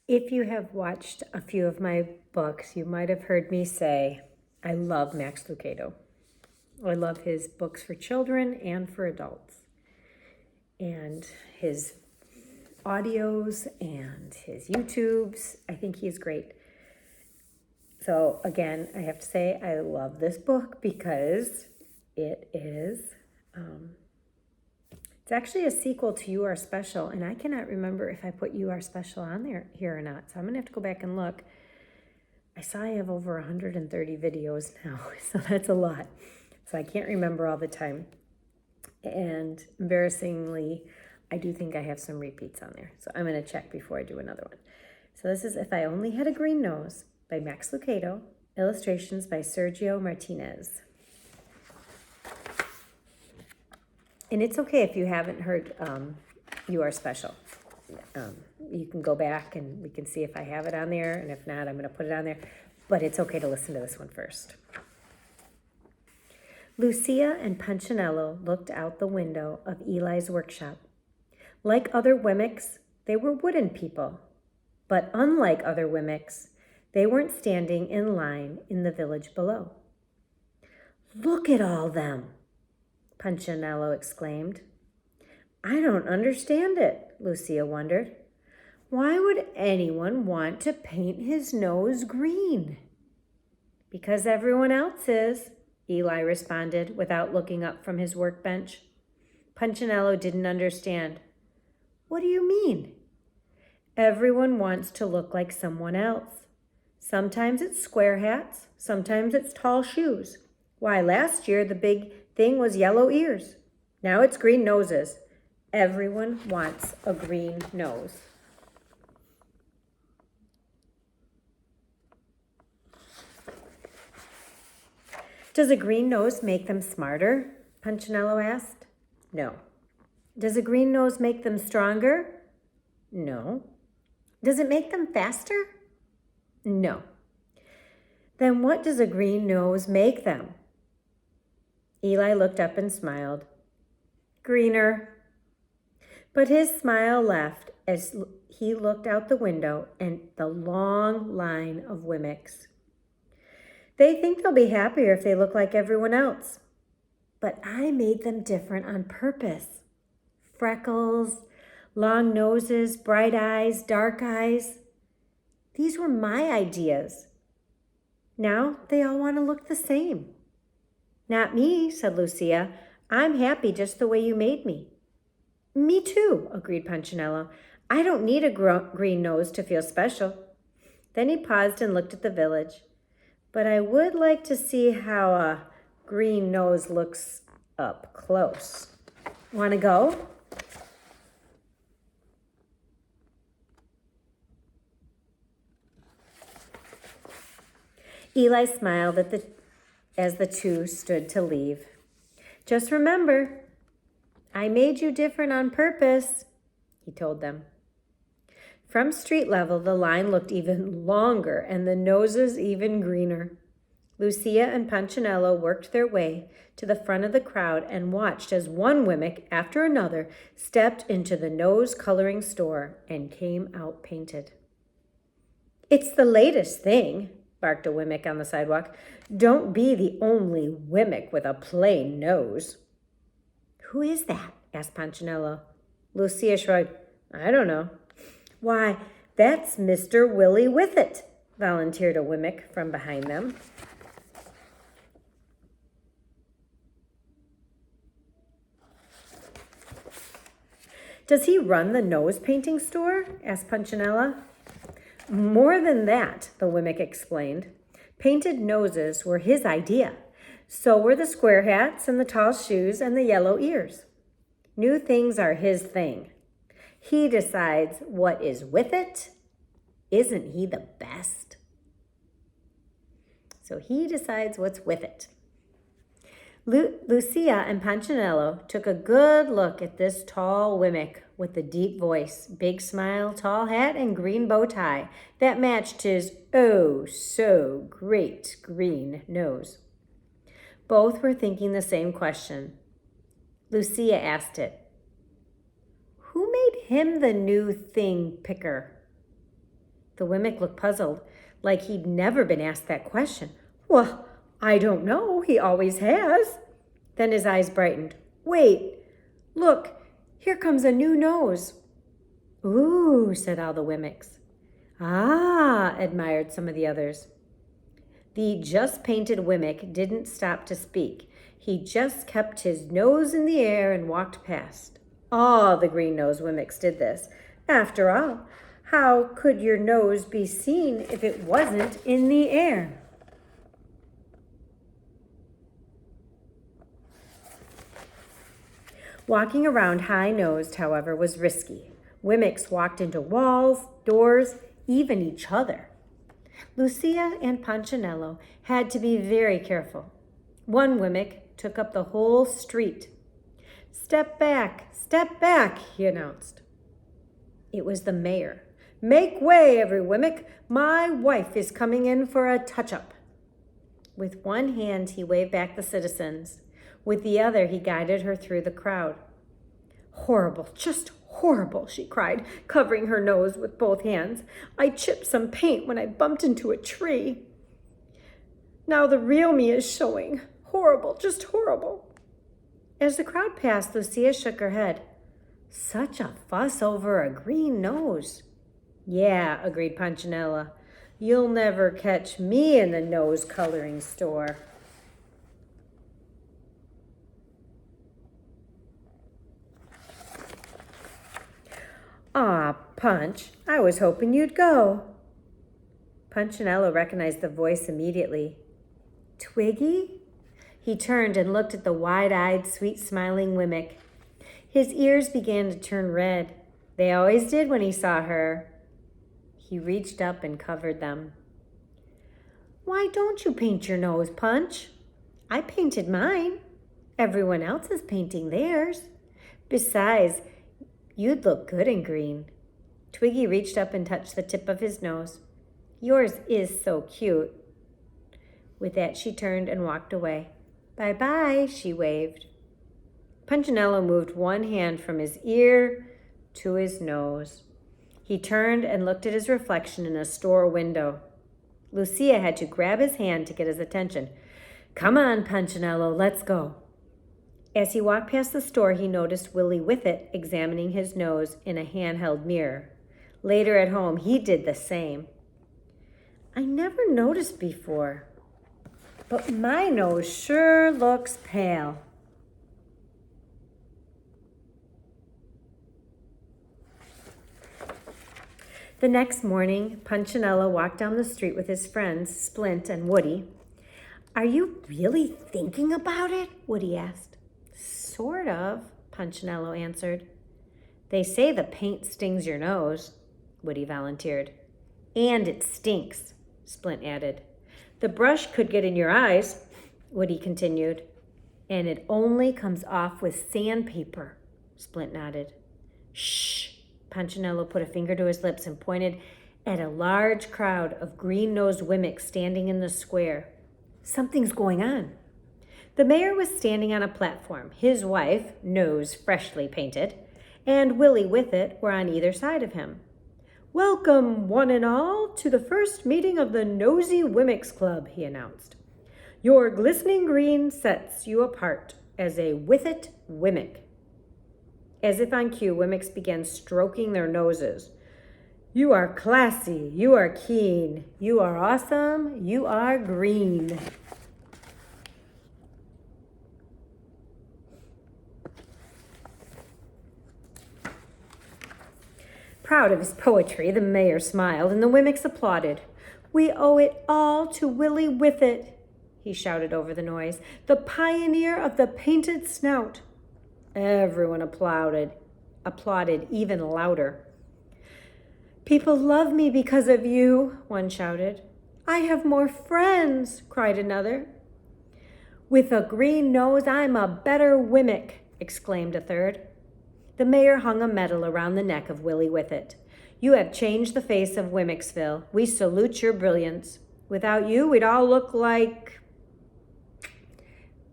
If you have watched a few of my books, you might have heard me say, I love Max Lucado. I love his books for children and for adults. And his audios and his YouTubes, I think he's great. So again, I have to say I love this book because it is, it's actually a sequel to You Are Special, and I cannot remember if I put You Are Special on there here or not. So I'm gonna have to go back and look. I saw I have over 130 videos now, so that's a lot. So I can't remember all the time. And embarrassingly, I do think I have some repeats on there. So I'm gonna check before I do another one. So this is If I Only Had a Green Nose by Max Lucado, illustrations by Sergio Martinez. And it's okay if you haven't heard You Are Special. You can go back and we can see if I have it on there, and if not, I'm going to put it on there. But it's okay to listen to this one first. Lucia and Punchinello looked out the window of Eli's workshop. Like other Wemmicks, they were wooden people. But unlike other Wemmicks, they weren't standing in line in the village below. Look at all them, Punchinello exclaimed. I don't understand it, Lucia wondered. Why would anyone want to paint his nose green? Because everyone else is, Eli responded without looking up from his workbench. Punchinello didn't understand. What do you mean? Everyone wants to look like someone else. Sometimes it's square hats, sometimes it's tall shoes. Why, last year the big thing was yellow ears. Now it's green noses. Everyone wants a green nose. Does a green nose make them smarter? Punchinello asked. No. Does a green nose make them stronger? No. Does it make them faster? No. Then what does a green nose make them? Eli looked up and smiled. Greener. But his smile left as he looked out the window and the long line of Wemmicks. They think they'll be happier if they look like everyone else. But I made them different on purpose. Freckles, long noses, bright eyes, dark eyes. These were my ideas. Now they all want to look the same. Not me, said Lucia. I'm happy just the way you made me. Me too, agreed Punchinello. I don't need a green nose to feel special. Then he paused and looked at the village. But I would like to see how a green nose looks up close. Want to go? Eli smiled as the two stood to leave. Just remember, I made you different on purpose, he told them. From street level, the line looked even longer and the noses even greener. Lucia and Punchinello worked their way to the front of the crowd and watched as one Wemmick after another stepped into the nose coloring store and came out painted. It's the latest thing, barked a Wemmick on the sidewalk. Don't be the only Wemmick with a plain nose. Who is that? Asked Punchinello. Lucia shrugged. I don't know. Why, that's Mr. Willie Whiffet, volunteered a Wemmick from behind them. Does he run the nose painting store? Asked Punchinello. More than that, the Wemmick explained. Painted noses were his idea. So were the square hats and the tall shoes and the yellow ears. New things are his thing. He decides what is with it. Isn't he the best? So he decides what's with it. Lucia and Punchinello took a good look at this tall Wemmick with the deep voice, big smile, tall hat, and green bow tie that matched his oh so great green nose. Both were thinking the same question. Lucia asked it. Who made him the new thing picker? The Wemmick looked puzzled, like he'd never been asked that question. Well, I don't know. He always has. Then his eyes brightened. Wait, look, here comes a new nose. Ooh, said all the Wemmicks. Ah, admired some of the others. The just-painted Wemmick didn't stop to speak. He just kept his nose in the air and walked past. All the green-nosed Wemmicks did this. After all, how could your nose be seen if it wasn't in the air? Walking around high-nosed, however, was risky. Wemmicks walked into walls, doors, even each other. Lucia and Punchinello had to be very careful. One Wemmick took up the whole street. Step back, he announced. It was the mayor. Make way, every Wemmick. My wife is coming in for a touch-up. With one hand, he waved back the citizens. With the other, he guided her through the crowd. Horrible, just horrible, she cried, covering her nose with both hands. I chipped some paint when I bumped into a tree. Now the real me is showing. Horrible, just horrible. As the crowd passed, Lucia shook her head. Such a fuss over a green nose. Yeah, agreed Punchinella. You'll never catch me in the nose coloring store. Aw, Punch, I was hoping you'd go. Punchinello recognized the voice immediately. Twiggy? He turned and looked at the wide-eyed, sweet-smiling Wemmick. His ears began to turn red. They always did when he saw her. He reached up and covered them. Why don't you paint your nose, Punch? I painted mine. Everyone else is painting theirs. Besides, you'd look good in green. Twiggy reached up and touched the tip of his nose. Yours is so cute. With that, she turned and walked away. Bye-bye, she waved. Punchinello moved one hand from his ear to his nose. He turned and looked at his reflection in a store window. Lucia had to grab his hand to get his attention. Come on, Punchinello, let's go. As he walked past the store, he noticed Willie Whiffet examining his nose in a handheld mirror. Later at home, he did the same. I never noticed before, but my nose sure looks pale. The next morning, Punchinello walked down the street with his friends, Splint and Woody. Are you really thinking about it? Woody asked. Sort of, Punchinello answered. They say the paint stings your nose, Woody volunteered. And it stinks, Splint added. The brush could get in your eyes, Woody continued. And it only comes off with sandpaper, Splint nodded. Shh, Punchinello put a finger to his lips and pointed at a large crowd of green-nosed Wemmicks standing in the square. Something's going on. The mayor was standing on a platform. His wife, nose freshly painted, and Willie Whiffet were on either side of him. Welcome, one and all, to the first meeting of the Nosy Wemmicks Club, he announced. Your glistening green sets you apart as a Whiffet Wemmick. As if on cue, Wemmicks began stroking their noses. You are classy, you are keen, you are awesome, you are green. Proud of his poetry, the mayor smiled, and the Wemmicks applauded. We owe it all to Willie Whiffet, he shouted over the noise, the pioneer of the painted snout. Everyone applauded even louder. People love me because of you, one shouted. I have more friends, cried another. With a green nose, I'm a better Wemmick, exclaimed a third. The mayor hung a medal around the neck of Willie Whiffet. You have changed the face of Wemmicksville. We salute your brilliance. Without you, we'd all look like...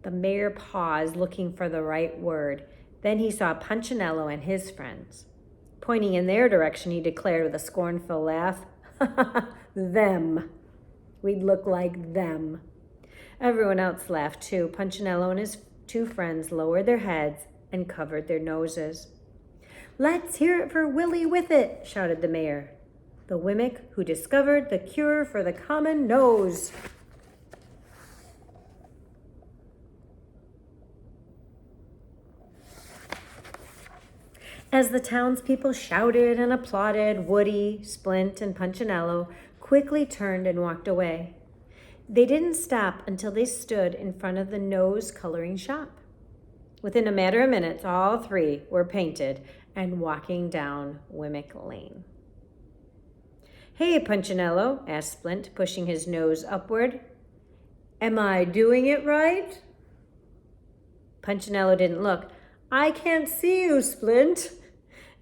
The mayor paused, looking for the right word. Then he saw Punchinello and his friends. Pointing in their direction, he declared with a scornful laugh, Them. We'd look like them. Everyone else laughed too. Punchinello and his two friends lowered their heads and covered their noses. "Let's hear it for Willie Whiffet," shouted the mayor, the Wemmick who discovered the cure for the common nose. As the townspeople shouted and applauded, Woody, Splint, and Punchinello quickly turned and walked away. They didn't stop until they stood in front of the nose coloring shop. Within a matter of minutes, all three were painted and walking down Wemmick Lane. "Hey, Punchinello," asked Splint, pushing his nose upward. "Am I doing it right?" Punchinello didn't look. "I can't see you, Splint.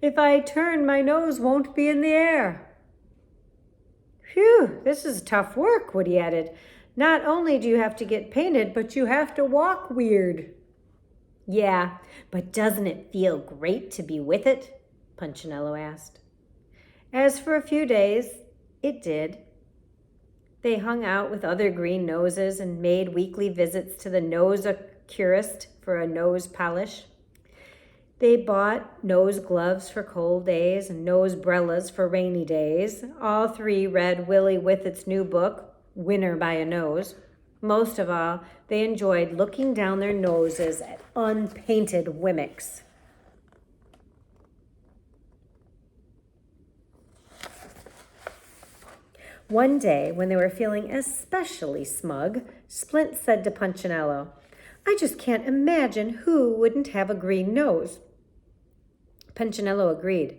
If I turn, my nose won't be in the air." "Phew, this is tough work," Woody added. "Not only do you have to get painted, but you have to walk weird." "Yeah, but doesn't it feel great to be with it?" Punchinello asked. As for a few days, it did. They hung out with other green noses and made weekly visits to the nose oculist for a nose polish. They bought nose gloves for cold days and nose brellas for rainy days. All three read Willie Whiffet's new book, Winner by a Nose. Most of all, they enjoyed looking down their noses at unpainted Wemmicks. One day, when they were feeling especially smug, Splint said to Punchinello, "I just can't imagine who wouldn't have a green nose." Punchinello agreed.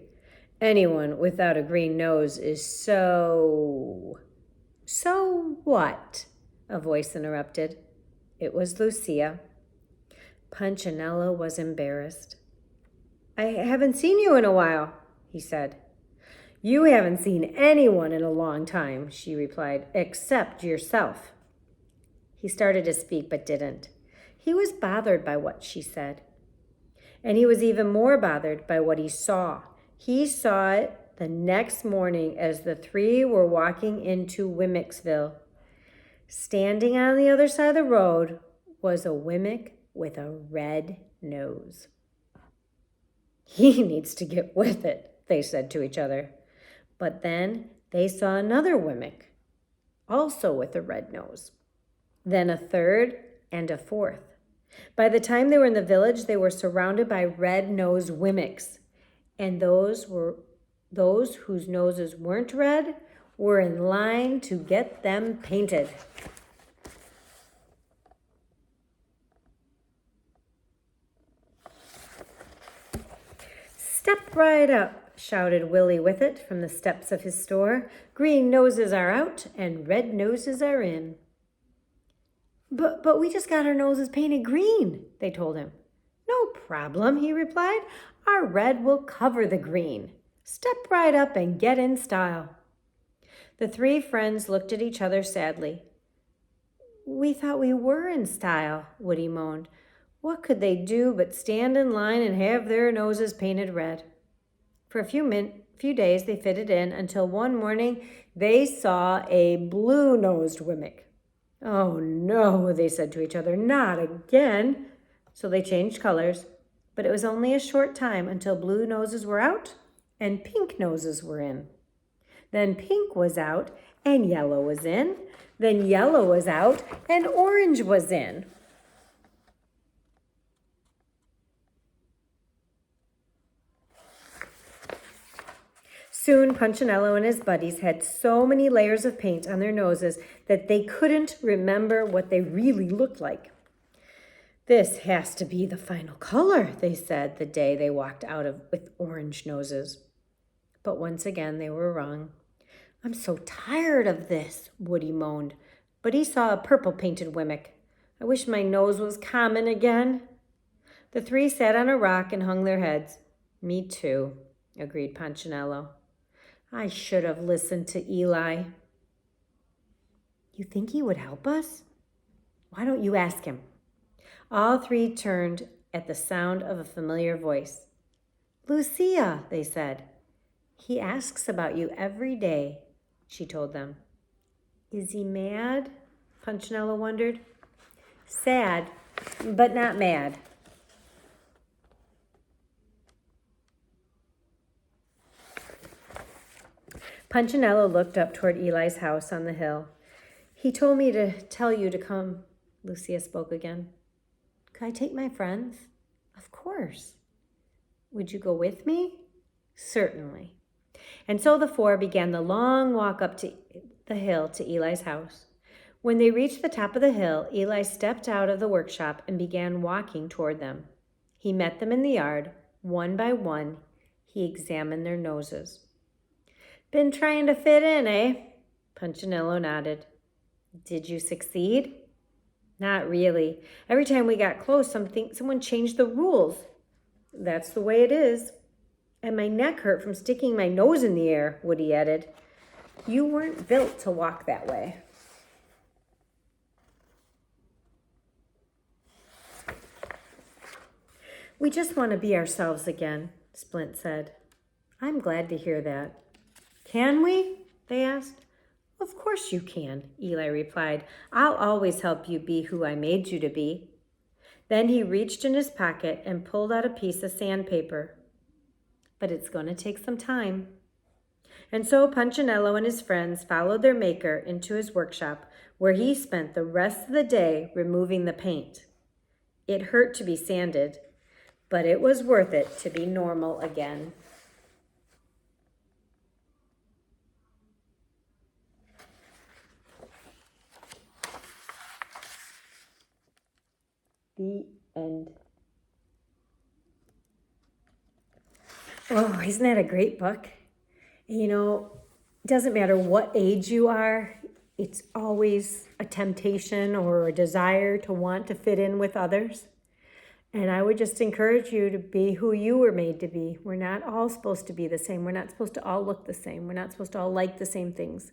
"Anyone without a green nose is so..." "So what?" a voice interrupted. It was Lucia. Punchinello was embarrassed. "I haven't seen you in a while," he said. "You haven't seen anyone in a long time," she replied, "except yourself." He started to speak but didn't. He was bothered by what she said. And he was even more bothered by what he saw. He saw it the next morning as the three were walking into Wemmicksville. Standing on the other side of the road was a Wemmick with a red nose. "He needs to get with it," they said to each other. But then they saw another Wemmick, also with a red nose. Then a third and a fourth. By the time they were in the village, they were surrounded by red-nosed Wemmicks, and those whose noses weren't red were in line to get them painted. "Step right up," shouted Willie Whiffet from the steps of his store. "Green noses are out and red noses are in." But we just got our noses painted green," they told him. "No problem," he replied. "Our red will cover the green. Step right up and get in style." The three friends looked at each other sadly. "We thought we were in style," Woody moaned. What could they do but stand in line and have their noses painted red? For a few days they fitted in until one morning they saw a blue-nosed Wemmick. "Oh no," they said to each other, "not again." So they changed colors, but it was only a short time until blue noses were out and pink noses were in. Then pink was out and yellow was in. Then yellow was out and orange was in. Soon Punchinello and his buddies had so many layers of paint on their noses that they couldn't remember what they really looked like. "This has to be the final color," they said the day they walked out with orange noses. But once again they were wrong. "I'm so tired of this," Woody moaned, but he saw a purple painted Wemmick. "I wish my nose was common again." The three sat on a rock and hung their heads. "Me too," agreed Punchinello. "I should have listened to Eli." "You think he would help us?" "Why don't you ask him?" All three turned at the sound of a familiar voice. "Lucia," they said. "He asks about you every day. she told them. Is he mad? Punchinello wondered. Sad, but not mad. Punchinello looked up toward Eli's house on the hill. He told me to tell you to come, Lucia spoke again. Could I take my friends? Of course. Would you go with me? Certainly. And so the four began the long walk up to the hill to Eli's house. When they reached the top of the hill, Eli stepped out of the workshop and began walking toward them. He met them in the yard. One by one, he examined their noses. Been trying to fit in, eh? Punchinello nodded. Did you succeed? Not really. Every time we got close, someone changed the rules. That's the way it is. And my neck hurt from sticking my nose in the air, Woody added. You weren't built to walk that way. We just want to be ourselves again, Splint said. I'm glad to hear that. Can we? They asked. Of course you can, Eli replied. I'll always help you be who I made you to be. Then he reached in his pocket and pulled out a piece of sandpaper. But it's going to take some time. And so Punchinello and his friends followed their maker into his workshop, where he spent the rest of the day removing the paint. It hurt to be sanded, but it was worth it to be normal again. The end. Oh, isn't that a great book? You know, it doesn't matter what age you are, it's always a temptation or a desire to want to fit in with others. And I would just encourage you to be who you were made to be. We're not all supposed to be the same. We're not supposed to all look the same. We're not supposed to all like the same things.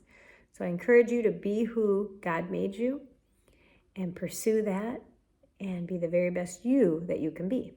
So I encourage you to be who God made you and pursue that and be the very best you that you can be.